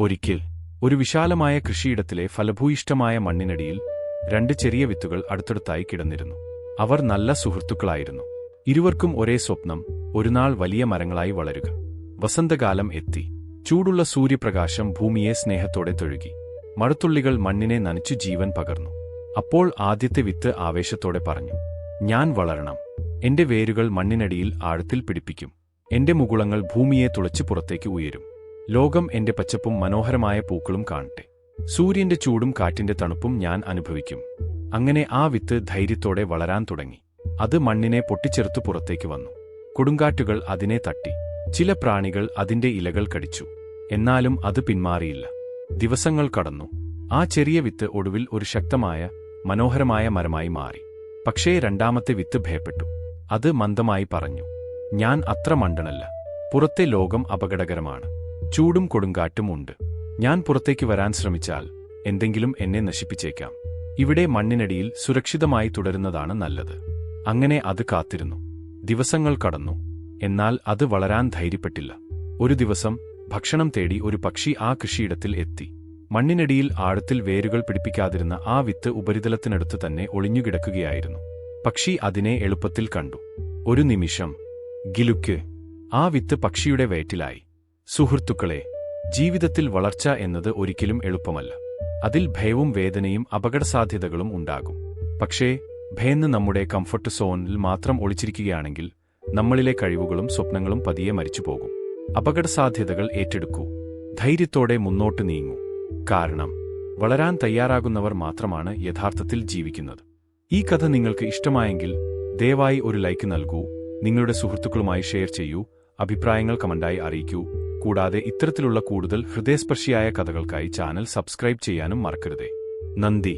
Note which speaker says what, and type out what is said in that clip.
Speaker 1: ഒരിക്കൽ ഒരു വിശാലമായ കൃഷിയിടത്തിലെ ഫലഭൂയിഷ്ഠമായ മണ്ണിനടിയിൽ രണ്ട് ചെറിയ വിത്തുകൾ അടുത്തടുത്തായി കിടന്നിരുന്നു. അവർ നല്ല സുഹൃത്തുക്കളായിരുന്നു. ഇരുവർക്കും ഒരേ സ്വപ്നം, ഒരുനാൾ വലിയ മരങ്ങളായി വളരുക. വസന്തകാലം എത്തി. ചൂടുള്ള സൂര്യപ്രകാശം ഭൂമിയെ സ്നേഹത്തോടെ തൊഴുകി. മഴത്തുള്ളികൾ മണ്ണിനെ നനച്ചു ജീവൻ പകർന്നു. അപ്പോൾ ആദ്യത്തെ വിത്ത് ആവേശത്തോടെ പറഞ്ഞു, ഞാൻ വളരണം. എന്റെ വേരുകൾ മണ്ണിനടിയിൽ ആഴത്തിൽ പിടിപ്പിക്കും. എന്റെ മുകുളങ്ങൾ ഭൂമിയെ തുളച്ച് പുറത്തേക്ക് ഉയരും. ലോകം എന്റെ പച്ചപ്പും മനോഹരമായ പൂക്കളും കാണട്ടെ. സൂര്യന്റെ ചൂടും കാറ്റിന്റെ തണുപ്പും ഞാൻ അനുഭവിക്കും. അങ്ങനെ ആ വിത്ത് ധൈര്യത്തോടെ വളരാൻ തുടങ്ങി. അത് മണ്ണിനെ പൊട്ടിച്ചെറുത്തു പുറത്തേക്ക് വന്നു. കൊടുങ്കാറ്റുകൾ അതിനെ തട്ടി. ചില പ്രാണികൾ അതിന്റെ ഇലകൾ കടിച്ചു. എന്നാലും അത് പിന്മാറിയില്ല. ദിവസങ്ങൾ കടന്നു. ആ ചെറിയ വിത്ത് ഒടുവിൽ ഒരു ശക്തമായ, മനോഹരമായ മരമായി മാറി. പക്ഷേ രണ്ടാമത്തെ വിത്ത് ഭയപ്പെട്ടു. അത് മന്ദമായി പറഞ്ഞു, ഞാൻ അത്ര മണ്ടനല്ല. പുറത്തെ ലോകം അപകടകരമാണ്. ചൂടും കൊടുങ്കാറ്റും ഉണ്ട്. ഞാൻ പുറത്തേക്ക് വരാൻ ശ്രമിച്ചാൽ എന്തെങ്കിലും എന്നെ നശിപ്പിച്ചേക്കാം. ഇവിടെ മണ്ണിനടിയിൽ സുരക്ഷിതമായി തുടരുന്നതാണ് നല്ലത്. അങ്ങനെ അത് കാത്തിരുന്നു. ദിവസങ്ങൾ കടന്നു. എന്നാൽ അത് വളരാൻ ധൈര്യപ്പെട്ടില്ല. ഒരു ദിവസം ഭക്ഷണം തേടി ഒരു പക്ഷി ആ കൃഷിയിടത്തിൽ എത്തി. മണ്ണിനടിയിൽ ആഴത്തിൽ വേരുകൾ പിടിപ്പിക്കാതിരുന്ന ആ വിത്ത് ഉപരിതലത്തിനടുത്ത് തന്നെ ഒളിഞ്ഞുകിടക്കുകയായിരുന്നു. പക്ഷി അതിനെ എളുപ്പത്തിൽ കണ്ടു. ഒരു നിമിഷം ഗിലുക്ക്! ആ വിത്ത് പക്ഷിയുടെ വയറ്റിലായി. സുഹൃത്തുക്കളെ, ജീവിതത്തിൽ വളർച്ച എന്നത് ഒരിക്കലും എളുപ്പമല്ല. അതിൽ ഭയവും വേദനയും അപകടസാധ്യതകളും ഉണ്ടാകും. പക്ഷേ ഭയന്ന് നമ്മുടെ കംഫർട്ട് സോണിൽ മാത്രം ഒളിച്ചിരിക്കുകയാണെങ്കിൽ നമ്മളിലെ കഴിവുകളും സ്വപ്നങ്ങളും പതിയെ മരിച്ചുപോകും. അപകടസാധ്യതകൾ ഏറ്റെടുക്കൂ. ധൈര്യത്തോടെ മുന്നോട്ട് നീങ്ങൂ. കാരണം വളരാൻ തയ്യാറാകുന്നവർ മാത്രമാണ് യഥാർത്ഥത്തിൽ ജീവിക്കുന്നത്. ഈ കഥ നിങ്ങൾക്ക് ഇഷ്ടമായെങ്കിൽ ദയവായി ഒരു ലൈക്ക് നൽകൂ. നിങ്ങളുടെ സുഹൃത്തുക്കളുമായി ഷെയർ ചെയ്യൂ. അഭിപ്രായങ്ങൾ കമന്റായി അറിയിക്കൂ. കൂടാതെ ഇത്തരത്തിലുള്ള കൂടുതൽ ഹൃദയസ്പർശിയായ കഥകൾക്കായി ചാനൽ സബ്സ്ക്രൈബ് ചെയ്യാനും മറക്കരുതേ. നന്ദി.